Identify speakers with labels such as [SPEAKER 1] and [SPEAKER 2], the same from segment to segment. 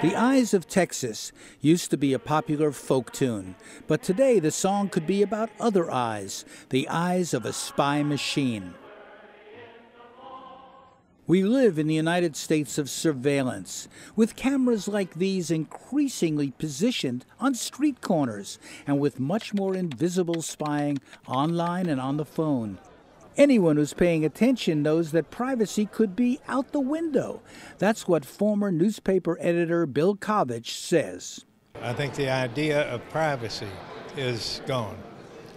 [SPEAKER 1] The Eyes of Texas used to be a popular folk tune, but today the song could be about other eyes, the eyes of a spy machine. We live in the United States of surveillance, with cameras like these increasingly positioned on street corners and with much more invisible spying online and on the phone. Anyone who's paying attention knows that privacy could be out the window. That's what former newspaper editor Bill Kovich says.
[SPEAKER 2] I think the idea of privacy is gone.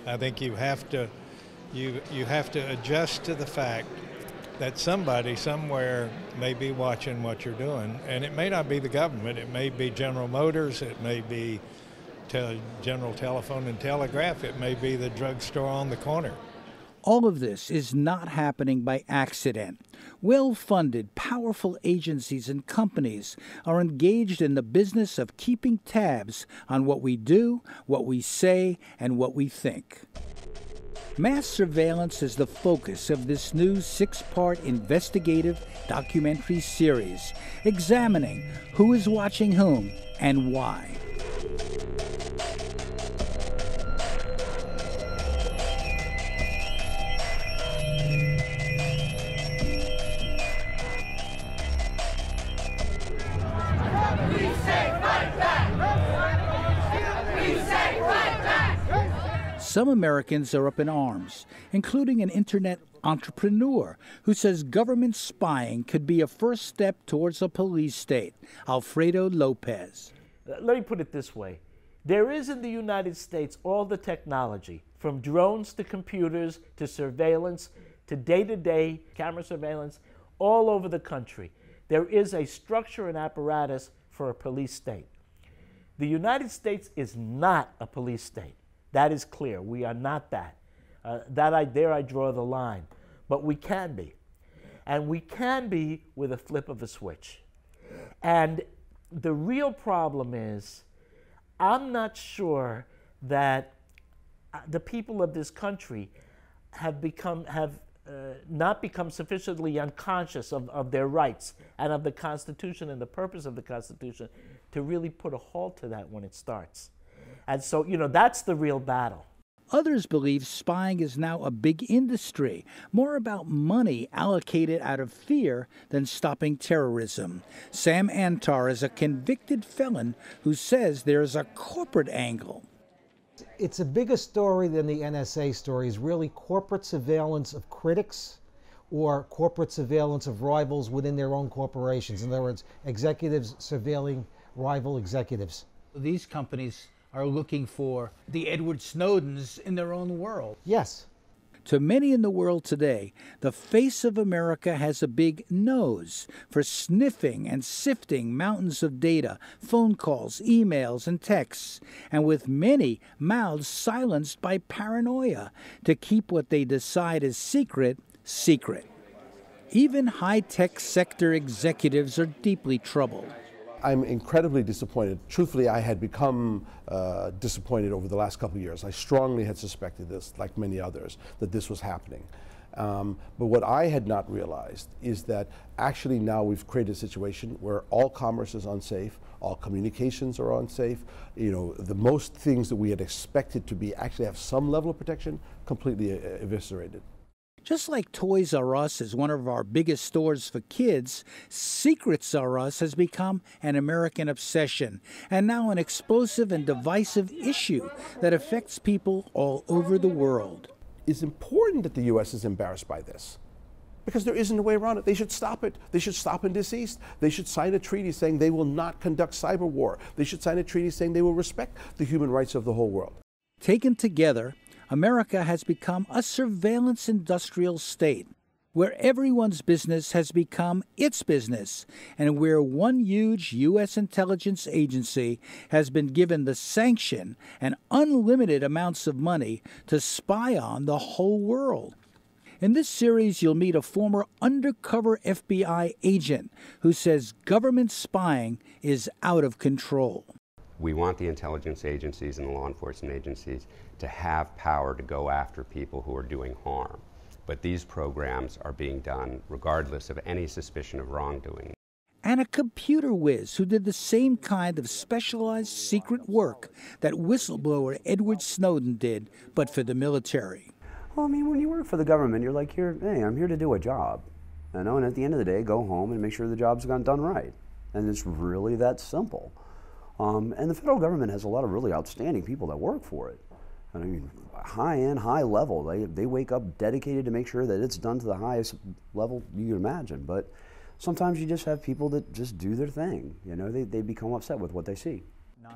[SPEAKER 2] I think you have to adjust to the fact that somebody somewhere may be watching what you're doing, and it may not be the government. It may be General Motors. It may be General Telephone and Telegraph. It may be the drugstore on the corner.
[SPEAKER 1] All of this is not happening by accident. Well-funded, powerful agencies and companies are engaged in the business of keeping tabs on what we do, what we say, and what we think. Mass surveillance is the focus of this new 6-part investigative documentary series, examining who is watching whom and why. Some Americans are up in arms, including an internet entrepreneur who says government spying could be a first step towards a police state, Alfredo Lopez.
[SPEAKER 3] Let me put it this way. There is in the United States all the technology, from drones to computers to surveillance to day-to-day camera surveillance all over the country. There is a structure and apparatus for a police state. The United States is not a police state. That is clear. We are not that. There I draw the line. But we can be. And we can be with a flip of a switch. And the real problem is, I'm not sure that the people of this country have not become sufficiently unconscious of their rights and of the Constitution and the purpose of the Constitution to really put a halt to that when it starts. And so, that's the real battle.
[SPEAKER 1] Others believe spying is now a big industry, more about money allocated out of fear than stopping terrorism. Sam Antar is a convicted felon who says there's a corporate angle.
[SPEAKER 4] It's a bigger story than the NSA story. It's really corporate surveillance of critics or corporate surveillance of rivals within their own corporations. In other words, executives surveilling rival executives.
[SPEAKER 1] These companies are looking for the Edward Snowdens in their own world.
[SPEAKER 4] Yes.
[SPEAKER 1] To many in the world today, the face of America has a big nose for sniffing and sifting mountains of data, phone calls, emails, and texts, and with many mouths silenced by paranoia to keep what they decide is secret, secret. Even high-tech sector executives are deeply troubled.
[SPEAKER 5] I'm incredibly disappointed. Truthfully, I had become disappointed over the last couple of years. I strongly had suspected this, like many others, that this was happening. But what I had not realized is that actually now we've created a situation where all commerce is unsafe, all communications are unsafe. The most things that we had expected to be actually have some level of protection, completely eviscerated.
[SPEAKER 1] Just like Toys R Us is one of our biggest stores for kids, Secrets R Us has become an American obsession and now an explosive and divisive issue that affects people all over the world.
[SPEAKER 5] It's important that the U.S. is embarrassed by this because there isn't a way around it. They should stop it. They should stop in deceased. They should sign a treaty saying they will not conduct cyber war. They should sign a treaty saying they will respect the human rights of the whole world.
[SPEAKER 1] Taken together, America has become a surveillance industrial state where everyone's business has become its business and where one huge U.S. intelligence agency has been given the sanction and unlimited amounts of money to spy on the whole world. In this series, you'll meet a former undercover FBI agent who says government spying is out of control.
[SPEAKER 6] We want the intelligence agencies and the law enforcement agencies to have power to go after people who are doing harm. But these programs are being done regardless of any suspicion of wrongdoing.
[SPEAKER 1] And and a computer whiz who did the same kind of specialized secret work that whistleblower Edward Snowden did, but for the military.
[SPEAKER 7] Well, I mean, when you work for the government, you're like, hey, I'm here to do a job, you know, and at the end of the day, go home and make sure the job's gotten done right. And it's really that simple. And the federal government has a lot of really outstanding people that work for it. I mean, high-end, high level. They wake up dedicated to make sure that it's done to the highest level you can imagine. But sometimes you just have people that just do their thing. You know, they become upset with what they see.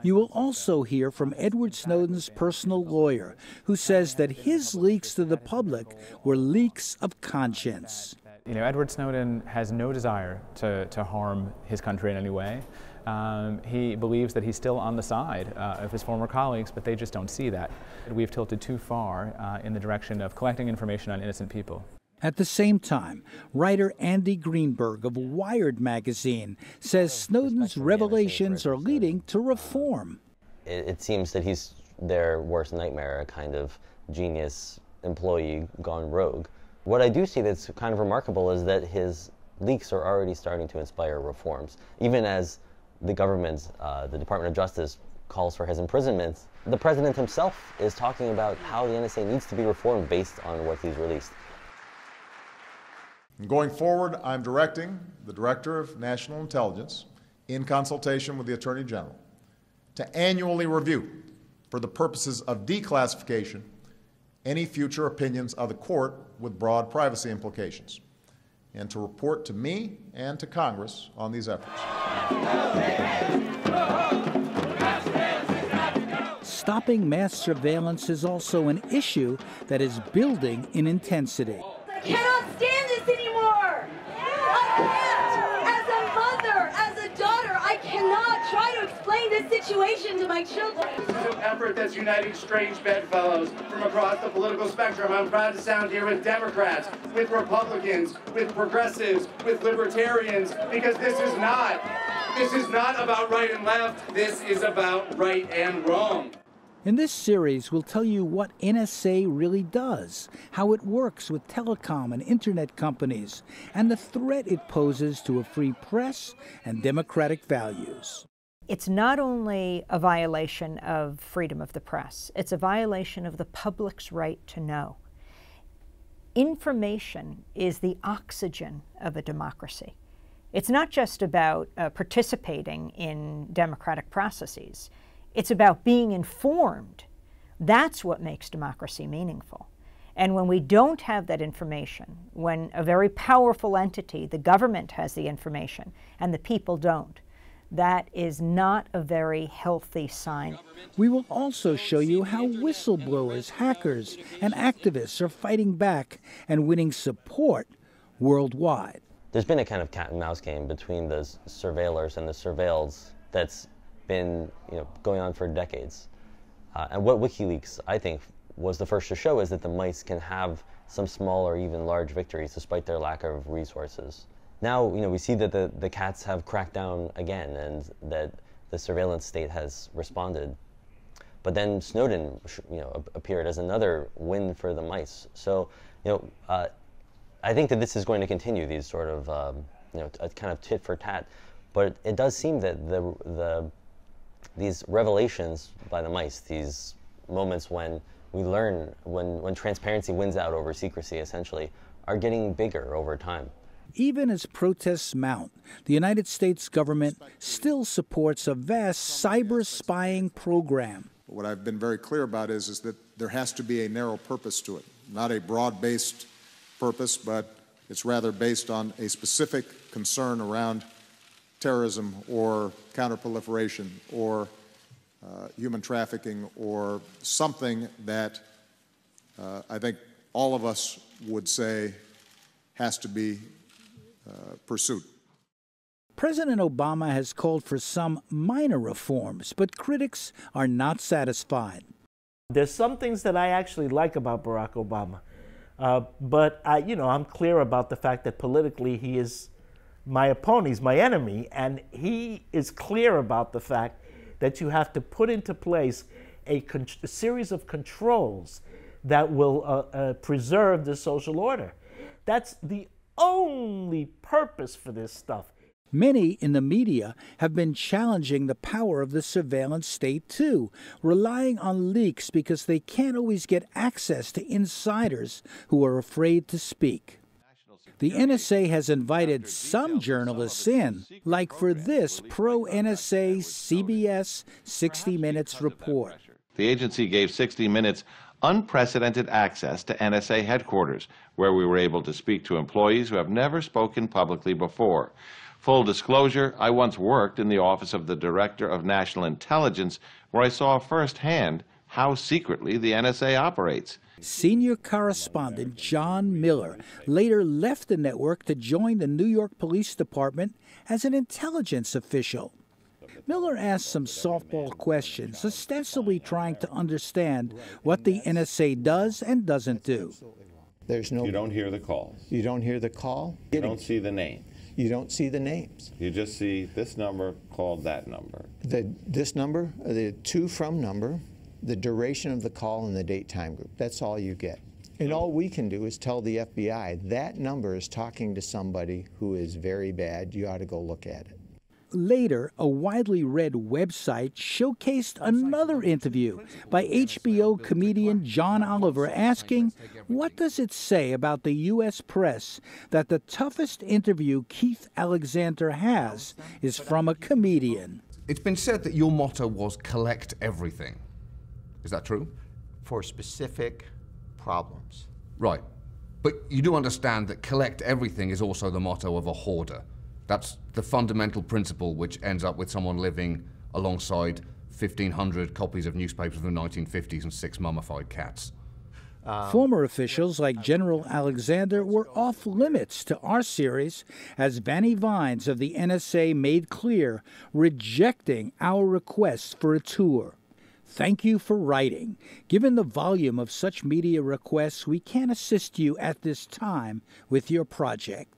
[SPEAKER 1] You will also hear from Edward Snowden's personal lawyer, who says that his leaks to the public were leaks of conscience.
[SPEAKER 8] You know, Edward Snowden has no desire to harm his country in any way. He believes that he's still on the side of his former colleagues, but they just don't see that. We've tilted too far in the direction of collecting information on innocent people.
[SPEAKER 1] At the same time, writer Andy Greenberg of Wired magazine says Snowden's revelations are leading to reform.
[SPEAKER 9] It seems that he's their worst nightmare, a kind of genius employee gone rogue. What I do see that's kind of remarkable is that his leaks are already starting to inspire reforms. Even as the government, the Department of Justice, calls for his imprisonment, the president himself is talking about how the NSA needs to be reformed based on what he's released.
[SPEAKER 10] Going forward, I'm directing the Director of National Intelligence, in consultation with the Attorney General, to annually review, for the purposes of declassification, any future opinions of the court with broad privacy implications, and to report to me and to Congress on these efforts.
[SPEAKER 1] Stopping mass surveillance is also an issue that is building in intensity.
[SPEAKER 11] I cannot stand this anymore. I can't. As a mother, as a daughter, I cannot try to explain this situation to my children.
[SPEAKER 12] This is an effort that's uniting strange bedfellows from across the political spectrum. I'm proud to sound here with Democrats, with Republicans, with progressives, with libertarians, because this is not about right and left. This is about right and wrong.
[SPEAKER 1] In this series, we'll tell you what NSA really does, how it works with telecom and internet companies, and the threat it poses to a free press and democratic values.
[SPEAKER 13] It's not only a violation of freedom of the press, it's a violation of the public's right to know. Information is the oxygen of a democracy. It's not just about participating in democratic processes. It's about being informed. That's what makes democracy meaningful. And when we don't have that information, when a very powerful entity, the government, has the information and the people don't, that is not a very healthy sign.
[SPEAKER 1] We will also show you how whistleblowers, hackers, and activists are fighting back and winning support worldwide.
[SPEAKER 9] There's been a kind of cat and mouse game between the surveillors and the surveilled that's been going on for decades. And what WikiLeaks, I think, was the first to show is that the mice can have some small or even large victories despite their lack of resources. Now, we see that the cats have cracked down again and that the surveillance state has responded. But then Snowden, appeared as another win for the mice. So, I think that this is going to continue, these sort of, a kind of tit for tat. But it does seem that these revelations by the mice, these moments when we learn, when transparency wins out over secrecy, essentially, are getting bigger over time.
[SPEAKER 1] Even as protests mount, the United States government still supports a vast cyber spying program.
[SPEAKER 10] What I've been very clear about is that there has to be a narrow purpose to it, not a broad-based purpose, but it's rather based on a specific concern around terrorism or counterproliferation or human trafficking or something that I think all of us would say has to be pursued.
[SPEAKER 1] President Obama has called for some minor reforms, but critics are not satisfied.
[SPEAKER 3] There's some things that I actually like about Barack Obama, but I'm clear about the fact that politically he is my opponent, he's my enemy, and he is clear about the fact that you have to put into place a series of controls that will preserve the social order. That's the only purpose for this stuff.
[SPEAKER 1] Many in the media have been challenging the power of the surveillance state, too, relying on leaks because they can't always get access to insiders who are afraid to speak. The NSA has invited some journalists in, like for this pro-NSA CBS 60 Minutes report.
[SPEAKER 14] The agency gave 60 Minutes unprecedented access to NSA headquarters, where we were able to speak to employees who have never spoken publicly before. Full disclosure, I once worked in the Office of the Director of National Intelligence, where I saw firsthand how secretly the NSA operates.
[SPEAKER 1] Senior correspondent John Miller later left the network to join the New York Police Department as an intelligence official. Miller asked some softball questions, ostensibly trying to understand what the NSA does and doesn't do.
[SPEAKER 14] You don't hear the calls.
[SPEAKER 15] You don't hear the call.
[SPEAKER 14] You don't see the name.
[SPEAKER 15] You don't see the names.
[SPEAKER 14] You just see this number called that number.
[SPEAKER 15] This number, the to from number, the duration of the call, and the date time group. That's all you get. And all we can do is tell the FBI that number is talking to somebody who is very bad. You ought to go look at it.
[SPEAKER 1] Later, a widely read website showcased another interview by HBO comedian John Oliver asking, what does it say about the U.S. press that the toughest interview Keith Alexander has is from a comedian?
[SPEAKER 16] It's been said that your motto was collect everything. Is that true?
[SPEAKER 17] For specific problems.
[SPEAKER 16] Right. But you do understand that collect everything is also the motto of a hoarder. That's the fundamental principle which ends up with someone living alongside 1,500 copies of newspapers from the 1950s and 6 mummified cats.
[SPEAKER 1] Former officials like General Alexander were off limits to our series, as Vanny Vines of the NSA made clear, rejecting our request for a tour. Thank you for writing. Given the volume of such media requests, we can't assist you at this time with your project.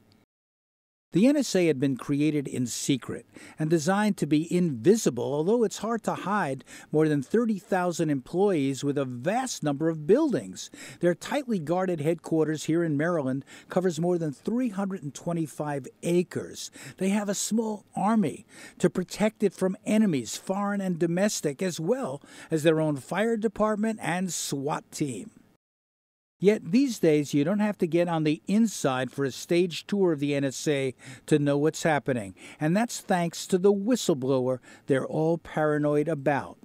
[SPEAKER 1] The NSA had been created in secret and designed to be invisible, although it's hard to hide more than 30,000 employees with a vast number of buildings. Their tightly guarded headquarters here in Maryland covers more than 325 acres. They have a small army to protect it from enemies, foreign and domestic, as well as their own fire department and SWAT team. Yet these days, you don't have to get on the inside for a stage tour of the NSA to know what's happening. And that's thanks to the whistleblower they're all paranoid about.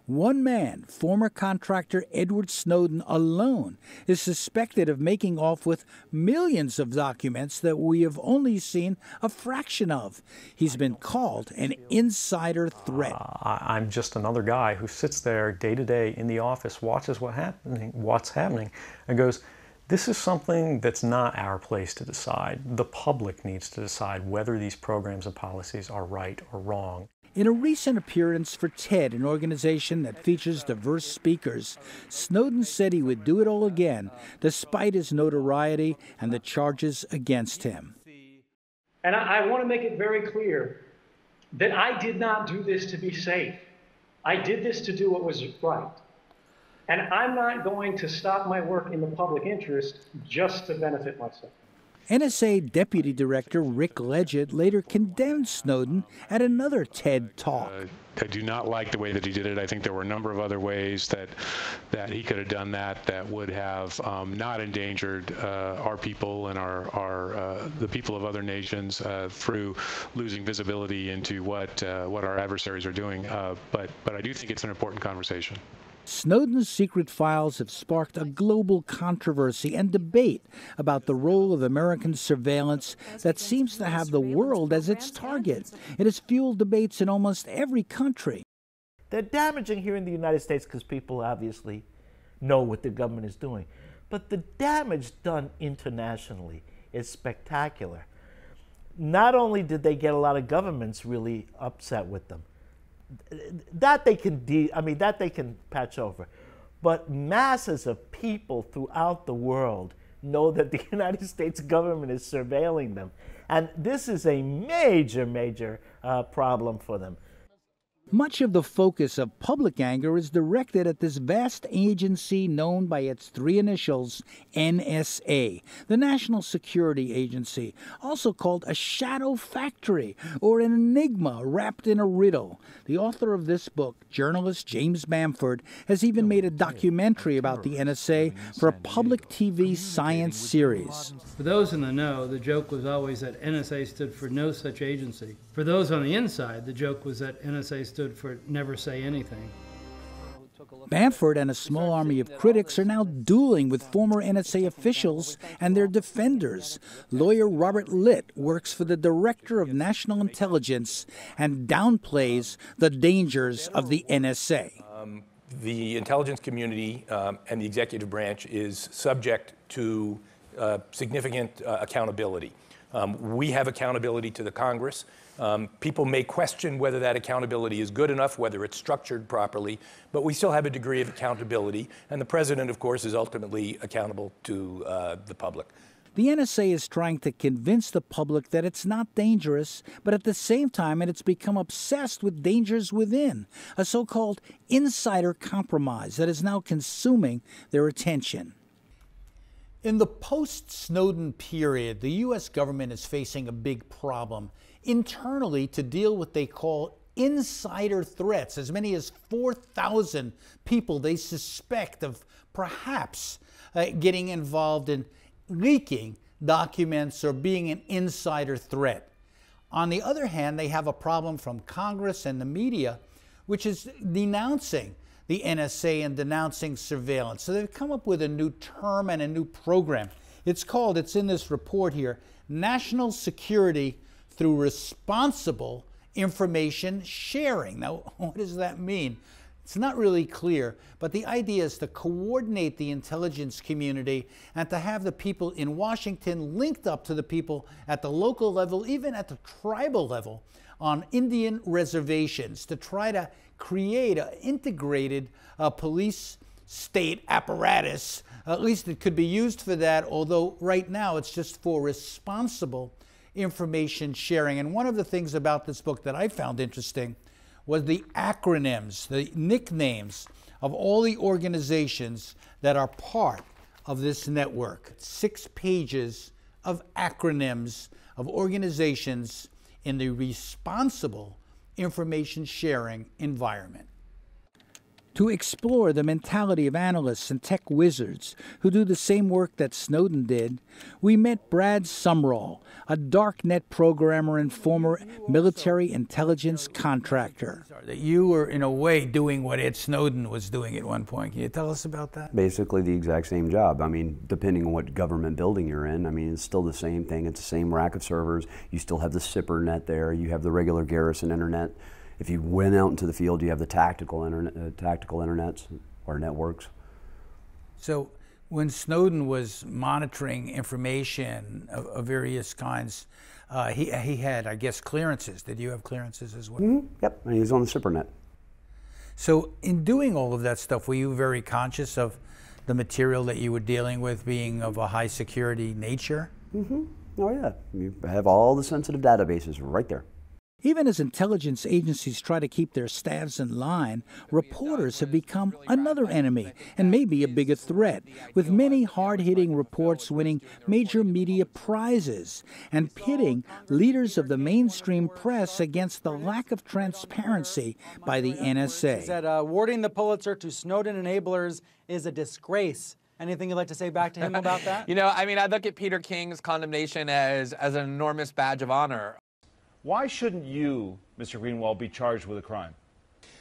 [SPEAKER 1] One man, former contractor Edward Snowden alone, is suspected of making off with millions of documents that we have only seen a fraction of. He's been called an insider threat.
[SPEAKER 18] I'm just another guy who sits there day to day in the office, watches what's happening, and goes, this is something that's not our place to decide. The public needs to decide whether these programs and policies are right or wrong.
[SPEAKER 1] In a recent appearance for TED, an organization that features diverse speakers, Snowden said he would do it all again, despite his notoriety and the charges against him.
[SPEAKER 19] And I want to make it very clear that I did not do this to be safe. I did this to do what was right. And I'm not going to stop my work in the public interest just to benefit myself.
[SPEAKER 1] NSA Deputy Director Rick Legend later condemned Snowden at another TED Talk.
[SPEAKER 20] I do not like the way that he did it. I think there were a number of other ways that he could have done that would have not endangered our people and the people of other nations through losing visibility into what our adversaries are doing. But I do think it's an important conversation.
[SPEAKER 1] Snowden's secret files have sparked a global controversy and debate about the role of American surveillance that seems to have the world as its target. It has fueled debates in almost every country.
[SPEAKER 3] They're damaging here in the United States because people obviously know what the government is doing. But the damage done internationally is spectacular. Not only did they get a lot of governments really upset with them, that they can patch over. But masses of people throughout the world know that the United States government is surveilling them. And this is a major, major problem for them.
[SPEAKER 1] Much of the focus of public anger is directed at this vast agency known by its three initials, NSA, the National Security Agency, also called a shadow factory or an enigma wrapped in a riddle. The author of this book, journalist James Bamford, has even made a documentary about the NSA for a public TV science series.
[SPEAKER 21] For those in the know, the joke was always that NSA stood for no such agency. For those on the inside, the joke was that NSA stood for never say anything.
[SPEAKER 1] Bamford and a small army of critics are now dueling with former NSA officials and their defenders. Lawyer Robert Litt works for the Director of National Intelligence and downplays the dangers of the NSA.
[SPEAKER 22] The intelligence community and the executive branch is subject to significant accountability. We have accountability to the Congress. People may question whether that accountability is good enough, whether it's structured properly, but we still have a degree of accountability, and the president, of course, is ultimately accountable to the public.
[SPEAKER 1] The NSA is trying to convince the public that it's not dangerous, but at the same time it's become obsessed with dangers within, a so-called insider compromise that is now consuming their attention. In the post-Snowden period, the U.S. government is facing a big problem internally to deal with what they call insider threats. As many as 4,000 people they suspect of perhaps getting involved in leaking documents or being an insider threat. On the other hand, they have a problem from Congress and the media, which is denouncing the NSA and denouncing surveillance. So they've come up with a new term and a new program. It's in this report here, National Security Through Responsible Information Sharing. Now, what does that mean? It's not really clear, but the idea is to coordinate the intelligence community and to have the people in Washington linked up to the people at the local level, even at the tribal level, on Indian reservations to try to create an integrated police state apparatus. At least it could be used for that, although right now it's just for responsible information sharing. And one of the things about this book that I found interesting was the acronyms, the nicknames of all the organizations that are part of this network. 6 pages of acronyms of organizations in the responsible information sharing environment. To explore the mentality of analysts and tech wizards who do the same work that Snowden did, we met Brad Sumrall, a darknet programmer and former military intelligence contractor.
[SPEAKER 23] That you were, in a way, doing what Ed Snowden was doing at one point. Can you tell us about that?
[SPEAKER 7] Basically the exact same job. I mean, depending on what government building you're in, I mean, it's still the same thing. It's the same rack of servers. You still have the SIPR net there. You have the regular garrison internet. If you went out into the field, you have the tactical internets or networks.
[SPEAKER 23] So when Snowden was monitoring information of various kinds, he had, I guess, clearances. Did you have clearances as well?
[SPEAKER 7] Mm-hmm. Yep, and he was on the SIPR net.
[SPEAKER 23] So in doing all of that stuff, were you very conscious of the material that you were dealing with being of a high security nature?
[SPEAKER 7] Mm-hmm. Oh yeah, you have all the sensitive databases right there.
[SPEAKER 1] Even as intelligence agencies try to keep their staffs in line, reporters have become another enemy and maybe a bigger threat, with many hard-hitting reports winning major media prizes and pitting leaders of the mainstream press against the lack of transparency by the NSA.
[SPEAKER 24] Said awarding the Pulitzer to Snowden enablers is a disgrace. Anything you'd like to say back to him about that?
[SPEAKER 25] You know, I mean, I look at Peter King's condemnation as an enormous badge of honor.
[SPEAKER 26] Why shouldn't you, Mr. Greenwald, be charged with a crime?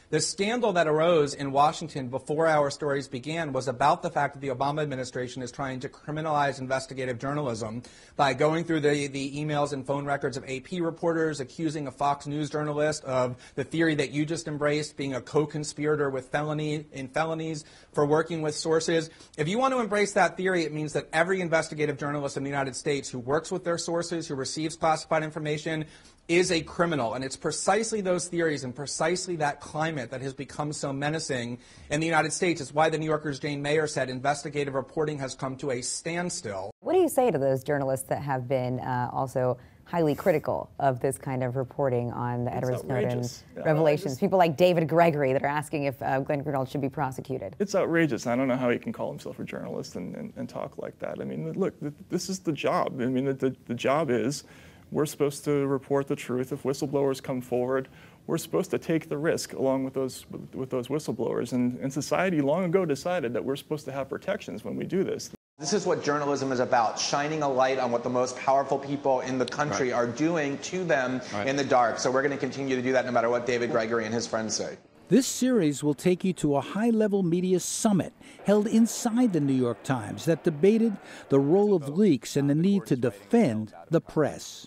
[SPEAKER 25] The scandal that arose in Washington before our stories began was about the fact that the Obama administration is trying to criminalize investigative journalism by going through the emails and phone records of AP reporters, accusing a Fox News journalist of the theory that you just embraced, being a co-conspirator with felonies for working with sources. If you want to embrace that theory, it means that every investigative journalist in the United States who works with their sources, who receives classified information, is a criminal. And it's precisely those theories and precisely that climate that has become so menacing in the United States. It's why the New Yorker's Jane Mayer said investigative reporting has come to a standstill.
[SPEAKER 2] What do you say to those journalists that have been also highly critical of this kind of reporting on the Edward Snowden revelations? People like David Gregory that are asking if Glenn Greenwald should be prosecuted.
[SPEAKER 4] It's outrageous. I don't know how he can call himself a journalist and talk like that. I mean, look, this is the job. I mean, the job is we're supposed to report the truth. If whistleblowers come forward, we're supposed to take the risk along with those whistleblowers. And society long ago decided that we're supposed to have protections when we do this.
[SPEAKER 25] This is what journalism is about, shining a light on what the most powerful people in the country are doing to them in the dark. So we're going to continue to do that no matter what David Gregory and his friends say.
[SPEAKER 1] This series will take you to a high-level media summit held inside the New York Times that debated the role of leaks and the need to defend the press.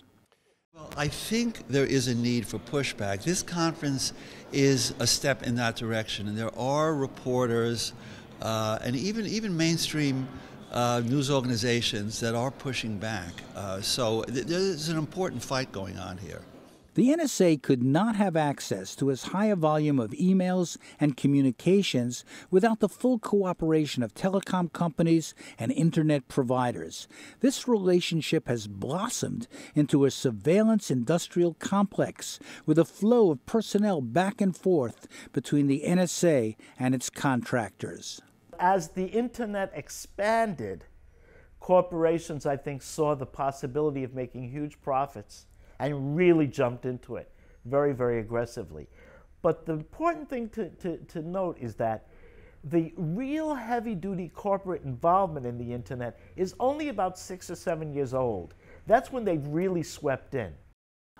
[SPEAKER 5] Well, I think there is a need for pushback. This conference is a step in that direction, and there are reporters and even mainstream news organizations that are pushing back. So there's an important fight going on here.
[SPEAKER 1] The NSA could not have access to as high a volume of emails and communications without the full cooperation of telecom companies and internet providers. This relationship has blossomed into a surveillance industrial complex with a flow of personnel back and forth between the NSA and its contractors.
[SPEAKER 3] As the internet expanded, corporations, I think, saw the possibility of making huge profits and really jumped into it very, very aggressively. But the important thing to note is that the real heavy-duty corporate involvement in the internet is only about 6 or 7 years old. That's when they really swept in.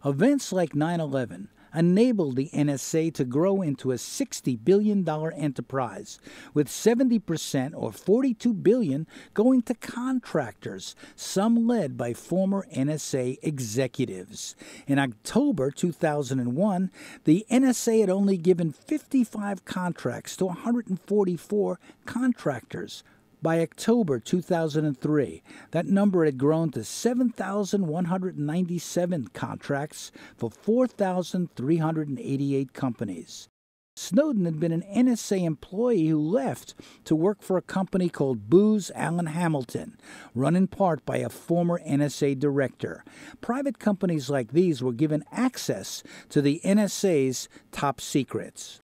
[SPEAKER 1] Events like 9/11 enabled the NSA to grow into a $60 billion enterprise, with 70% or $42 billion going to contractors, some led by former NSA executives. In October 2001, the NSA had only given 55 contracts to 144 contractors. By October 2003, that number had grown to 7,197 contracts for 4,388 companies. Snowden had been an NSA employee who left to work for a company called Booz Allen Hamilton, run in part by a former NSA director. Private companies like these were given access to the NSA's top secrets.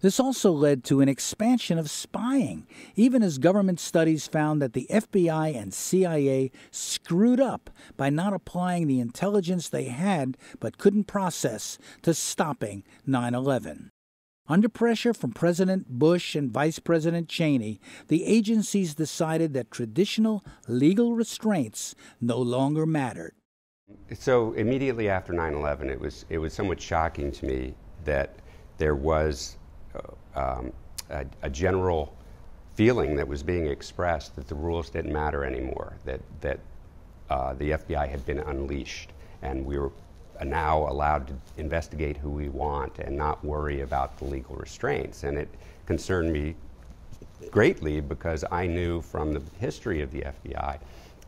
[SPEAKER 1] This also led to an expansion of spying, even as government studies found that the FBI and CIA screwed up by not applying the intelligence they had but couldn't process to stopping 9/11. Under pressure from President Bush and Vice President Cheney, the agencies decided that traditional legal restraints no longer mattered.
[SPEAKER 6] So immediately after 9/11, it was somewhat shocking to me that there was a general feeling that was being expressed that the rules didn't matter anymore, that the FBI had been unleashed and we were now allowed to investigate who we want and not worry about the legal restraints. And it concerned me greatly because I knew from the history of the FBI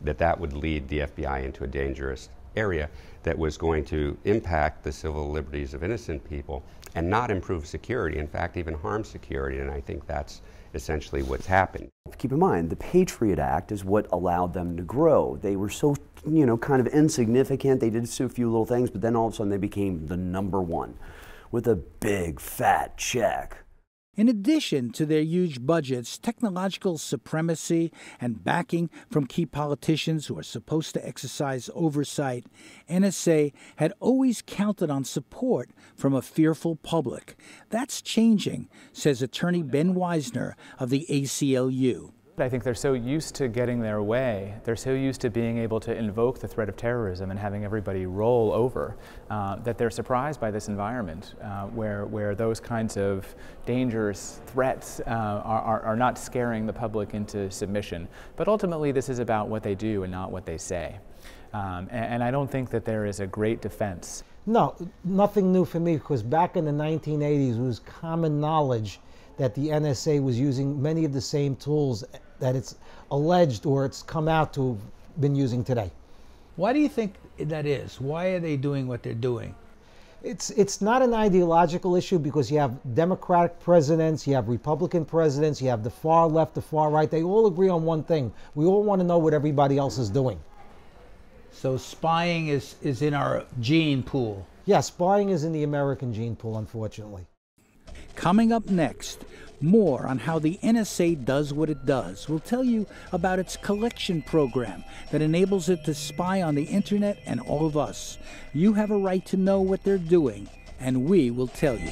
[SPEAKER 6] that that would lead the FBI into a dangerous area that was going to impact the civil liberties of innocent people and not improve security, in fact, even harm security, and I think that's essentially what's happened.
[SPEAKER 7] Keep in mind, the Patriot Act is what allowed them to grow. They were so, kind of insignificant. They did so few little things, but then all of a sudden they became the #1 with a big, fat check.
[SPEAKER 1] In addition to their huge budgets, technological supremacy, and backing from key politicians who are supposed to exercise oversight, NSA had always counted on support from a fearful public. That's changing, says attorney Ben Weisner of the ACLU.
[SPEAKER 8] I think they're so used to getting their way, they're so used to being able to invoke the threat of terrorism and having everybody roll over, that they're surprised by this environment where those kinds of dangerous threats are not scaring the public into submission. But ultimately this is about what they do and not what they say. And I don't think that there is a great defense.
[SPEAKER 11] No, nothing new for me, because back in the 1980s it was common knowledge that the NSA was using many of the same tools that it's alleged or it's come out to have been using today.
[SPEAKER 23] Why do you think that is? Why are they doing what they're doing?
[SPEAKER 11] It's not an ideological issue because you have Democratic presidents, you have Republican presidents, you have the far left, the far right. They all agree on one thing. We all want to know what everybody else is doing.
[SPEAKER 23] So spying is in our gene pool.
[SPEAKER 11] Yeah, spying is in the American gene pool, unfortunately.
[SPEAKER 1] Coming up next, more on how the NSA does what it does. We'll tell you about its collection program that enables it to spy on the internet and all of us. You have a right to know what they're doing, and we will tell you.